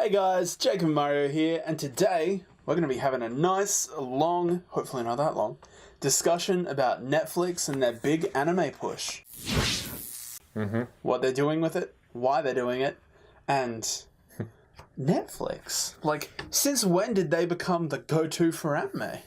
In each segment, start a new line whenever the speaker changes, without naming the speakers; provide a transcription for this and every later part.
Hey guys, Jacob and Mario here, and today we're going to be having a nice, long, hopefully not that long, discussion about Netflix and their big anime push. What they're doing with it, why they're doing it, and Netflix. Like, since when did they become the go-to for anime?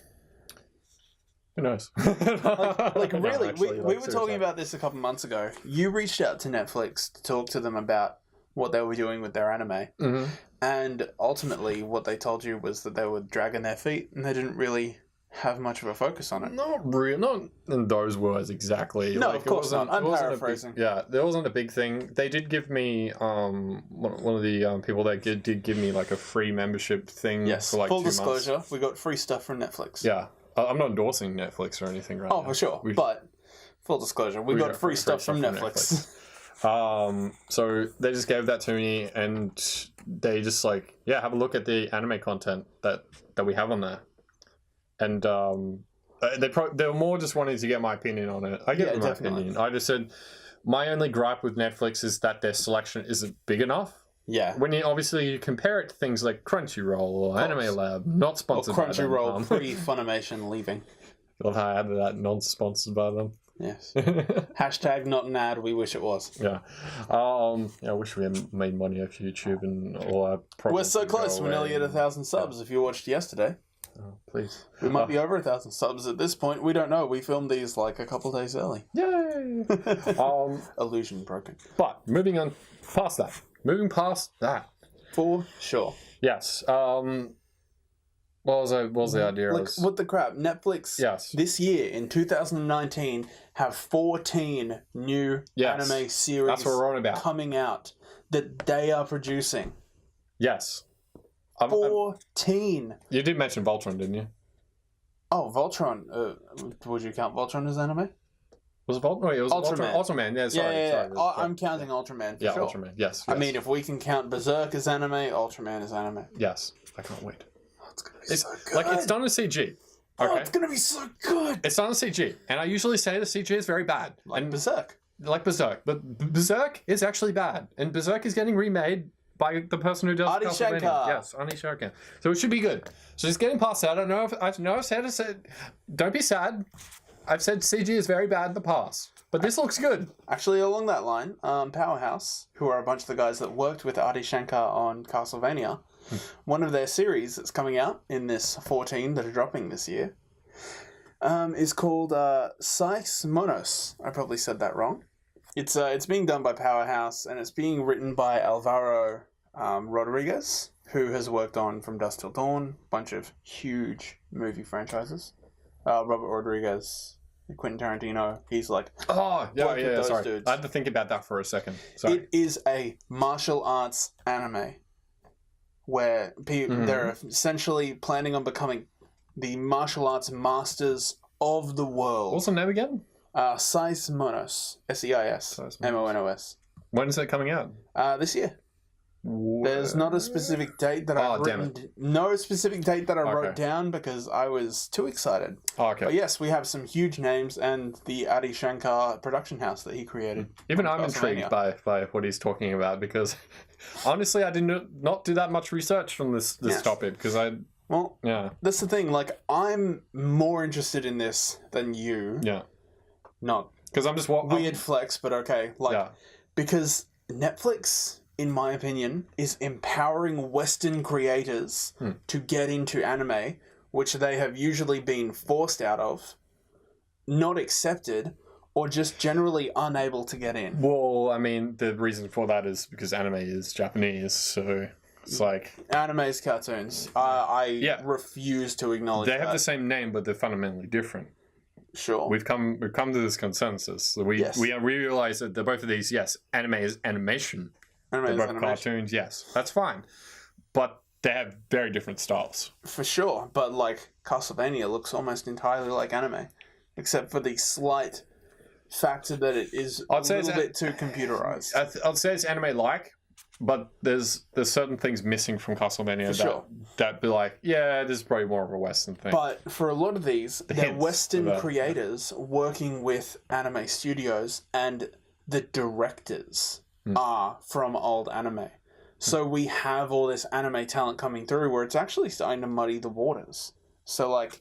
Who knows?
Like
No,
really,
actually,
we were talking about this a couple months ago. You reached out to Netflix to talk to them about what they were doing with their anime. And ultimately, what they told you was that they were dragging their feet and they didn't really have much of a focus on it.
Not really, not in those words exactly.
No, of course not. I'm paraphrasing.
There wasn't a big thing. They did give me, one of the people that did give me like a free membership thing for like
full
2
disclosure,
months.
we got free stuff from Netflix.
Yeah. I'm not endorsing Netflix or anything right now.
Oh, for sure. But full disclosure, we got free stuff from Netflix.
So they just gave that to me, and they just like, have a look at the anime content that we have on there, and they were more just wanting to get my opinion on it. I get my opinion. I just said my only gripe with Netflix is that their selection isn't big enough. Yeah. When you compare it to things like Crunchyroll or Anime Lab, not sponsored by them.
Crunchyroll pre-Funimation leaving.
Love how I added that, non-sponsored by them.
Yes. Hashtag not an ad, we wish it was.
Yeah. I wish we had made money off YouTube and all our
We're so close. We're nearly at 1,000 subs if you watched yesterday.
Oh, please.
We might be over 1,000 subs at this point. We don't know. We filmed these like a couple days early.
Yay!
Illusion broken.
But moving on past that. Moving past that.
For sure.
Yes. What was the idea?
Like, what the crap? Netflix this year, in 2019, have 14 new anime series
that's what we're on about.
Coming out that they are producing.
Yes.
14.
You did mention Voltron, didn't you?
Oh, Voltron. Would you count Voltron as anime?
Was it Voltron? No, it was Ultraman. Ultraman, yeah, sorry.
Sorry. I'm counting Ultraman for sure.
Ultraman, yes.
I mean, if we can count Berserk as anime, Ultraman is anime.
Yes. I can't wait.
Oh, it's going to be so good.
Like, it's done in CG. Okay?
Oh, it's going to be so good.
It's done in CG. And I usually say the CG is very bad.
Like Berserk.
Like Berserk. But Berserk is actually bad. And Berserk is getting remade by the person who does
Adi Shankar.
Yes, Adi Shankar. So it should be good. So just getting past that. I've said, don't be sad. I've said CG is very bad in the past. But this looks good.
Actually, along that line, Powerhouse, who are a bunch of the guys that worked with Adi Shankar on Castlevania, one of their series that's coming out in this 14 that are dropping this year, is called Monos. I probably said that wrong. It's being done by Powerhouse, and it's being written by Alvaro Rodriguez, who has worked on From Dusk Till Dawn, a bunch of huge movie franchises. Robert Rodriguez, Quentin Tarantino, he's like...
sorry.
Dudes.
I had to think about that for a second. Sorry.
It is a martial arts anime where they're essentially planning on becoming the martial arts masters of the world.
What's the name again?
Monos. Seismonos.
When is that coming out?
This year. There's not a specific date that I've written. No specific date that I wrote down because I was too excited.
Oh, okay.
But yes, we have some huge names and the Adi Shankar production house that he created.
Even I'm intrigued by what he's talking about because honestly, I did not do that much research from this topic because
that's the thing. Like, I'm more interested in this than you.
Yeah.
Not
because I'm just
weird flex, but okay. Because Netflix, in my opinion, is empowering Western creators to get into anime, which they have usually been forced out of, not accepted, or just generally unable to get in.
Well, I mean, the reason for that is because anime is Japanese, so it's like...
Anime is cartoons. I refuse to acknowledge that.
They have the same name, but they're fundamentally different.
Sure.
We've come to this consensus. So we realize that both of these, anime is animation. They're both cartoons, yes. That's fine. But they have very different styles. For
sure. But, like, Castlevania looks almost entirely like anime. Except for the slight factor that it is a little bit too computerized.
I'd say it's anime-like, but there's certain things missing from Castlevania that be like, this is probably more of a Western thing.
But for a lot of these, they're Western creators working with anime studios, and the directors are from old anime. So we have all this anime talent coming through where it's actually starting to muddy the waters. So, like,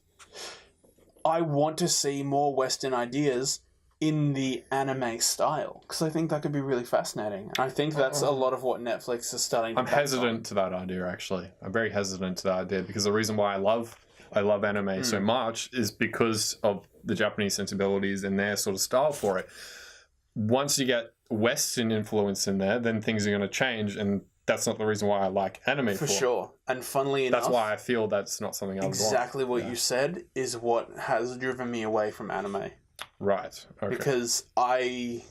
I want to see more Western ideas in the anime style because I think that could be really fascinating. And I think that's a lot of what Netflix is starting to
I'm hesitant to that idea, actually. I'm very hesitant to that idea because the reason why I love anime so much is because of the Japanese sensibilities and their sort of style for it. Once you get Western influence in there, then things are going to change, and that's not the reason why I like anime.
For sure. And funnily enough,
that's why I feel that's not something I would want.
Exactly what you said is what has driven me away from anime.
Right. Okay.
Because I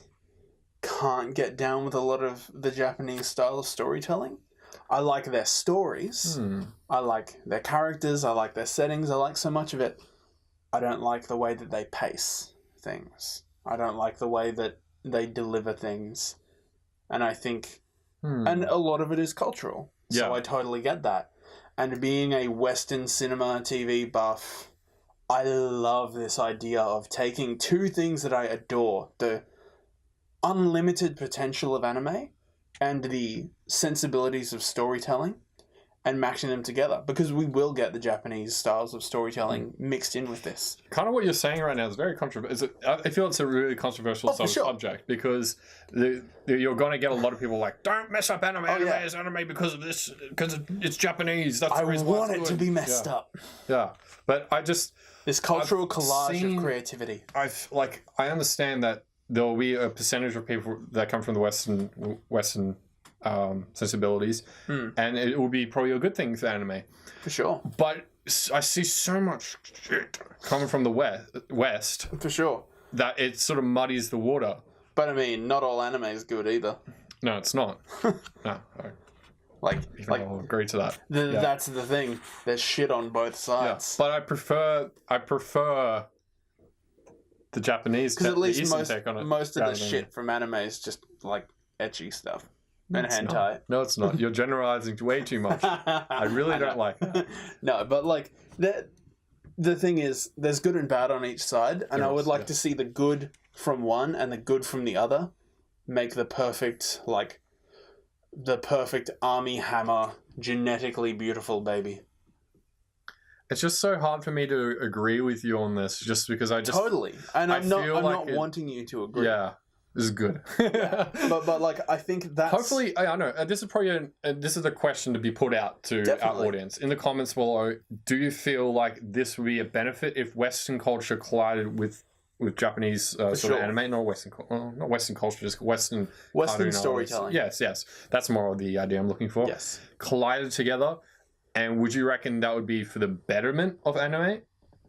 can't get down with a lot of the Japanese style of storytelling. I like their stories. I like their characters. I like their settings. I like so much of it. I don't like the way that they pace things. I don't like the way that they deliver things. And I think... And a lot of it is cultural. So I totally get that. And being a Western cinema TV buff, I love this idea of taking two things that I adore. The unlimited potential of anime and the sensibilities of storytelling and matching them together. Because we will get the Japanese styles of storytelling mixed in with this.
Kind of what you're saying right now is very controversial. I feel it's a really controversial subject because you're going to get a lot of people like, don't mess up anime. Anime is anime because of this, because it's Japanese. That's the reason
want it to be messed up.
Yeah. But
this cultural collage of creativity.
I understand that there will be a percentage of people that come from the Western sensibilities, and it will be probably a good thing for anime.
For sure.
But I see so much shit coming from the West.
For sure.
That it sort of muddies the water.
But I mean, not all anime is good either.
No, it's not. No. I'll agree to that.
That's the thing. There's shit on both sides.
Yeah. But I prefer the Japanese
because at least
take on it.
Most of the shit from anime is just like ecchi stuff. And hentai.
No, it's not. You're generalizing way too much. I really don't like that.
No, but like the thing is, there's good and bad on each side, and I would like to see the good from one and the good from the other make the perfect Army Hammer genetically beautiful baby.
It's just so hard for me to agree with you on this, just because I'm
not wanting you to agree.
Yeah. This is good.
but like, I think that's...
Hopefully, I know, this is probably this is a question to be put out to our audience. In the comments below, do you feel like this would be a benefit if Western culture collided with Japanese sort of anime? Not Western culture, just Western
storytelling.
Yes. That's more of the idea I'm looking for.
Yes.
Collided together, and would you reckon that would be for the betterment of anime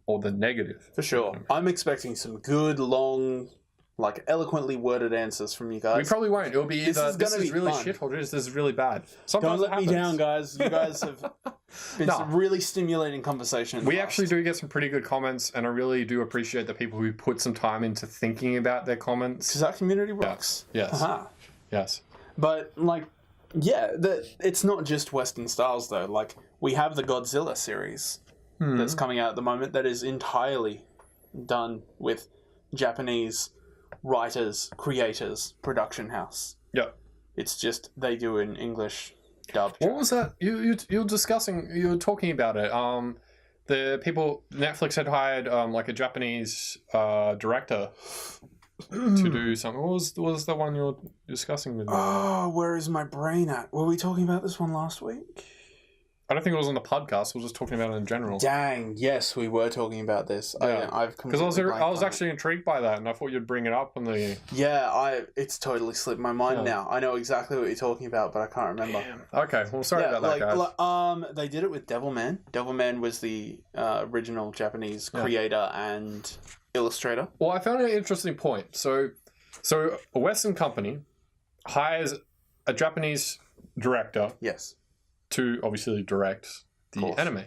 or the negative?
For sure. I'm expecting some good, long... eloquently worded answers from you guys.
We probably won't. It'll be either this is really shit or this is really bad.
Sometimes don't let me down, guys. You guys have been some really stimulating conversation.
We actually do get some pretty good comments, and I really do appreciate the people who put some time into thinking about their comments.
Because that community rocks.
Yes. Yes.
But, it's not just Western styles, though. Like, we have the Godzilla series that's coming out at the moment that is entirely done with Japanese... writers, creators, production house.
Yeah.
It's just they do an English dub.
What was that? You were talking about it. The people Netflix had hired a Japanese director to do something. What was the one you were discussing with me?
Oh, where is my brain at? Were we talking about this one last week?
I don't think it was on the podcast. We were just talking about it in general.
Dang, yes, we were talking about this.
Yeah. Because I was actually intrigued by that, and I thought you'd bring it up on the...
Yeah, it's totally slipped my mind now. I know exactly what you're talking about, but I can't remember.
Damn. Okay, well, sorry about that, guys.
They did it with Devilman. Devilman was the original Japanese creator and illustrator.
Well, I found an interesting point. So a Western company hires a Japanese director.
Yes.
To obviously direct the anime.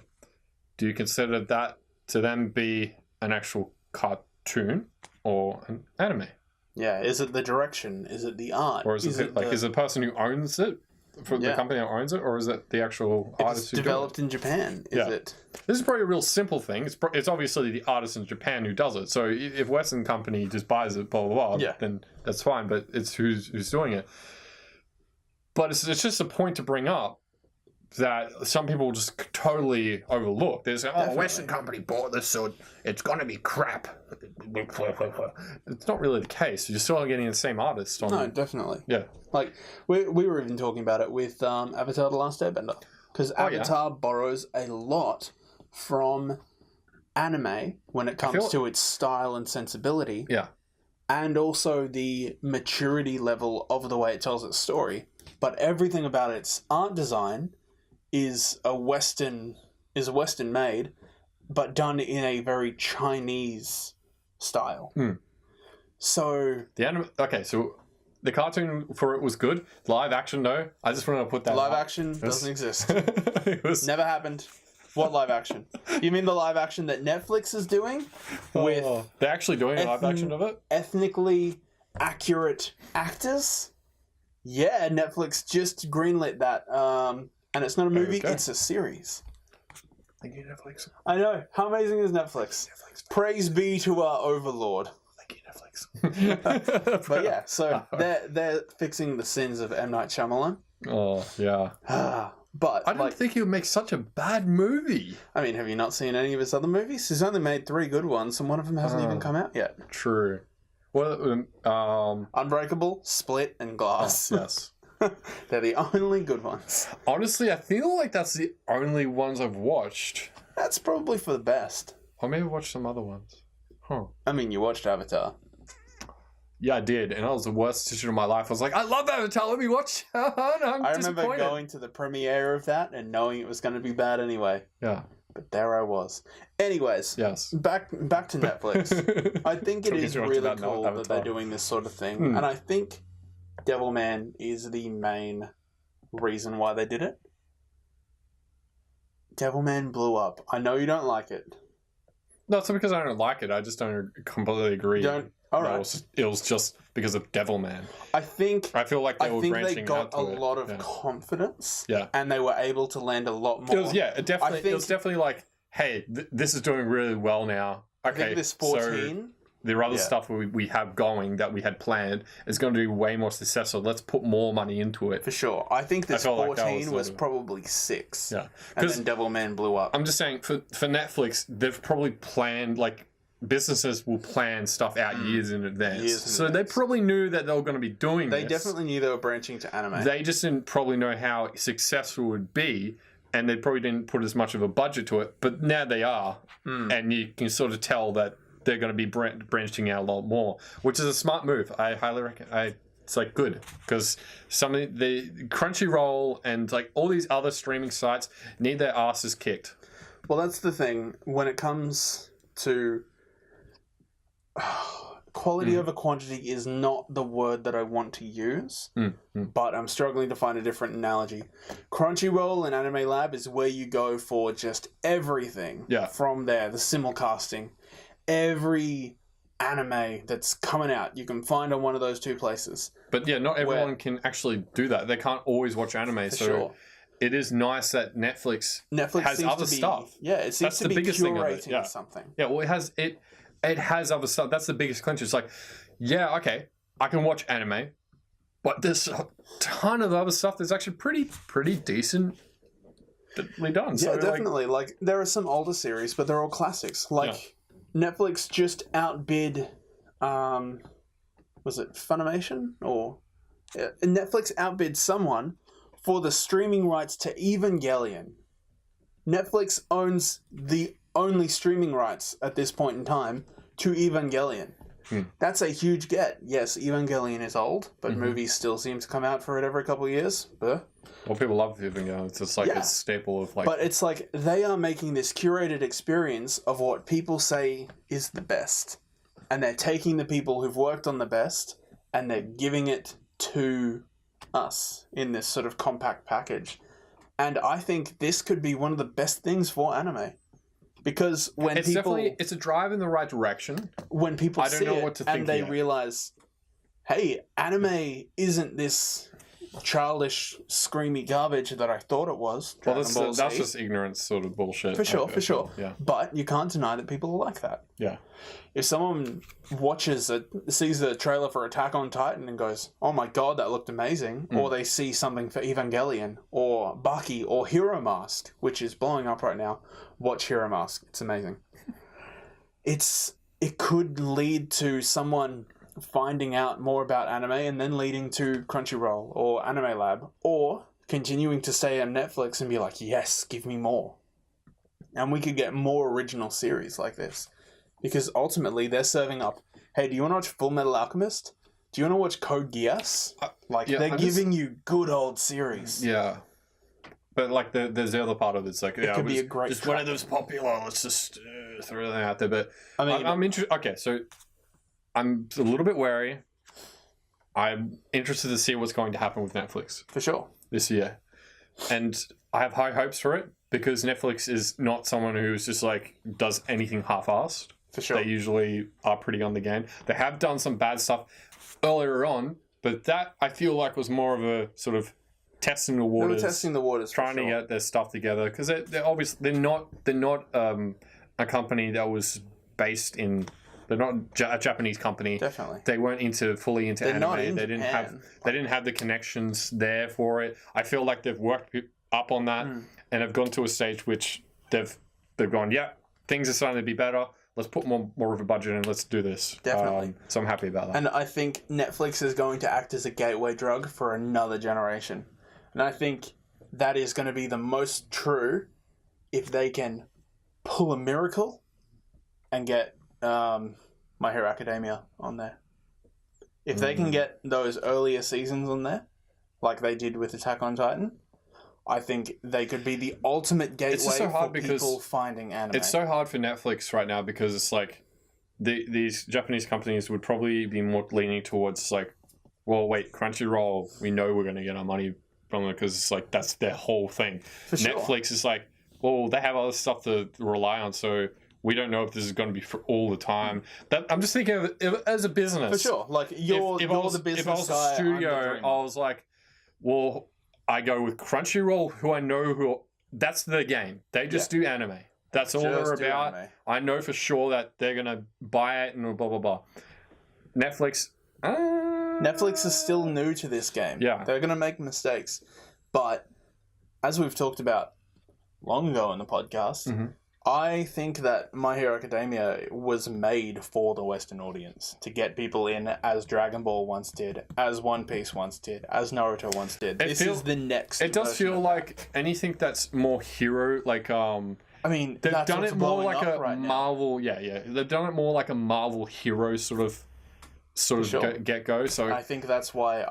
Do you consider that to then be an actual cartoon or an anime?
Yeah, is it the direction? Is it the art?
Or is it the person who owns it, the company that owns it, or is it the actual artist who
developed in Japan? Is it?
This is probably a real simple thing. It's obviously the artist in Japan who does it. So if Western company just buys it, blah blah blah, then that's fine. But it's who's doing it. But it's just a point to bring up that some people just totally overlook. They say, a Western company bought this, so it's going to be crap. It's not really the case. You're still getting the same artist.
No, definitely.
Yeah.
Like, we were even talking about it with Avatar: The Last Airbender. Because Avatar borrows a lot from anime when it comes to its style and sensibility.
Yeah.
And also the maturity level of the way it tells its story. But everything about its art design is Western made, but done in a very Chinese style. So
the anime. Okay, so the cartoon for it was good. Live action, no. I just wanted to put that.
Live action doesn't exist.
It was
Never happened. What live action? You mean the live action that Netflix is doing? With
they're actually doing a live action of it?
Ethnically accurate actors? Yeah, Netflix just greenlit that. And it's not a movie, it's a series.
Thank you, Netflix.
I know. How amazing is Netflix? Praise be to our overlord.
Thank you, Netflix.
But yeah, so they're fixing the sins of M. Night Shyamalan.
Oh, yeah.
But
I don't think he would make such a bad movie.
I mean, have you not seen any of his other movies? He's only made 3 good ones, and one of them hasn't even come out yet.
True. Well,
Unbreakable, Split, and Glass.
Yes.
They're the only good ones.
Honestly, I feel like that's the only ones I've watched.
That's probably for the best.
Or maybe watch some other ones. Huh.
I mean, you watched Avatar.
Yeah, I did, and that was the worst decision of my life. I was like, I love Avatar, let me watch. I
remember going to the premiere of that and knowing it was going to be bad anyway.
Yeah.
But there I was. Anyways,
yes.
Back to Netflix. I think it is really cool that they're doing this sort of thing. And I think Devilman is the main reason why they did it. Devilman blew up. I know you don't like it.
No, it's not because I don't like it. I just don't completely agree.
All right.
It was just because of Devilman.
I feel like
they were branching
they got
out
a lot of confidence.
Yeah.
And they were able to land a lot more.
It was definitely like, hey, this is doing really well now. Okay,
I think this 14...
So the other stuff we have going that we had planned is going to be way more successful. Let's put more money into it.
For sure. I think this 14 was probably 6.
Yeah.
And then Devilman blew up.
I'm just saying, for Netflix, they've probably planned, like, businesses will plan stuff out years in advance. They probably knew that they were going to be doing this.
They definitely knew they were branching to anime.
They just didn't probably know how successful it would be, and they probably didn't put as much of a budget to it. But now they are, and you can sort of tell that they're going to be branching out a lot more, which is a smart move. I highly recommend. It's like good because some of the Crunchyroll and like all these other streaming sites need their asses kicked.
Well, that's the thing when it comes to quality over quantity is not the word that I want to use, but I'm struggling to find a different analogy. Crunchyroll and Anime Lab is where you go for just everything from there, the simulcasting. Every anime that's coming out, you can find on one of those 2 places.
But yeah, not everyone can actually do that. They can't always watch anime, so it is nice that Netflix has other stuff.
Yeah, it seems to be curating something.
Yeah, well, it has other stuff. That's the biggest clinch. It's like, yeah, okay, I can watch anime, but there's a ton of other stuff that's actually pretty decently done.
Yeah, so definitely. Like, there are some older series, but they're all classics. Like, Netflix just outbid, was it Funimation? Netflix outbid someone for the streaming rights to Evangelion. Netflix owns the only streaming rights at this point in time to Evangelion. That's a huge get. Yes, Evangelion is old, but movies still seem to come out for it every couple of years. Well,
people love Evangelion. It's just like a staple of like...
But it's like they are making this curated experience of what people say is the best. And they're taking the people who've worked on the best and they're giving it to us in this sort of compact package. And I think this could be one of the best things for anime. Because when
it's a drive in the right direction.
When people see it and they realize, hey, anime isn't this childish, screamy garbage that I thought it was.
Well,
Dragon Ball
that's
Z.
just ignorance sort of bullshit.
For sure.
Yeah.
But you can't deny that people are like that.
Yeah.
If someone sees the trailer for Attack on Titan and goes, "Oh my god, that looked amazing," or they see something for Evangelion or Baki or Hero Mask, which is blowing up right now, watch Hero Mask. It's amazing. It could lead to someone finding out more about anime and then leading to Crunchyroll or Anime Lab, or continuing to stay on Netflix and be like, yes, give me more. And we could get more original series like this. Because ultimately they're serving up, hey, do you want to watch Full Metal Alchemist? Do you want to watch Code Geass? They're giving you good old series.
Yeah. But like there's the other part of it. It's like,
it could be a great
just one of those popular, let's just throw them out there. But I mean, I'm interested. Okay, so I'm a little bit wary. I'm interested to see what's going to happen with Netflix.
For sure.
This year. And I have high hopes for it because Netflix is not someone who's just like does anything half-assed.
For sure.
They usually are pretty on the game. They have done some bad stuff earlier on, but that I feel like was more of a sort of testing the waters.
They were testing the waters,
trying to get their stuff together because they're obviously they're not a company that was based in. They're not a Japanese company.
Definitely,
they weren't fully into
they're
anime.
Not in
they
Japan.
They didn't have the connections there for it. I feel like they've worked up on that and have gone to a stage which they've gone, yeah, things are starting to be better. Let's put more of a budget in. Let's do this.
Definitely.
So I'm happy about that.
And I think Netflix is going to act as a gateway drug for another generation. And I think that is going to be the most true if they can pull a miracle and get My Hero Academia on there. If they can get those earlier seasons on there, like they did with Attack on Titan, I think they could be the ultimate gateway for people finding anime.
It's so hard for Netflix right now because it's like these Japanese companies would probably be more leaning towards like, well, wait, Crunchyroll, we know we're going to get our money from it because it's like that's their whole thing.
For sure.
Netflix is like, well, they have other stuff to rely on, so we don't know if this is going to be for all the time. I'm just thinking of it as a business.
For sure. Like, you're the business guy.
If I was a studio, I was like, well, I go with Crunchyroll, who I know that's their game. They just do anime. That's all they're about. Anime. I know for sure that they're going to buy it and blah, blah, blah. Netflix
is still new to this game.
Yeah.
They're going to make mistakes. But as we've talked about long ago in the podcast, I think that My Hero Academia was made for the Western audience to get people in as Dragon Ball once did, as One Piece once did, as Naruto once did. This is the next.
It does feel like anything that's more hero, like
I mean,
they've done it more like a
right
Marvel. Yeah. They've done it more like a Marvel hero sort of get go. So
I think that's why.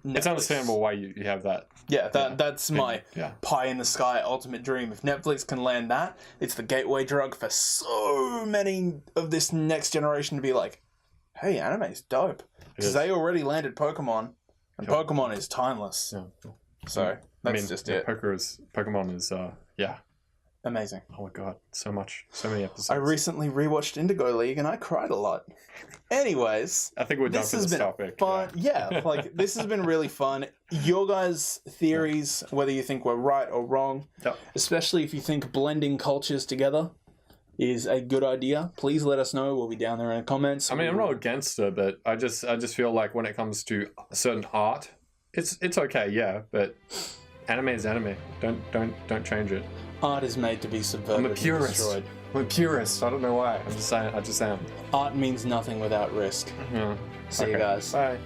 It's understandable why you have that.
Yeah, that's my pie in the sky ultimate dream. If Netflix can land that, it's the gateway drug for so many of this next generation to be like, hey, anime's dope. Because they already landed Pokemon, and Pokemon is timeless. Yeah. So that's just it.
Pokemon is,
amazing.
Oh my god, so many episodes.
I recently rewatched Indigo League and I cried a lot. Anyways,
I think we're done for this topic.
Fun. Yeah, like this has been really fun. Your guys' theories, whether you think we're right or wrong, especially if you think blending cultures together is a good idea, please let us know. We'll be down there in the comments.
I mean, I'm not against it, but I just feel like when it comes to certain art, it's okay, yeah, but anime is anime. Don't change it.
Art is made to be subverted.
I'm a purist.
Destroyed.
I'm a purist. I don't know why. I'm just saying. I just am.
Art means nothing without risk.
Yeah.
See you guys.
Bye.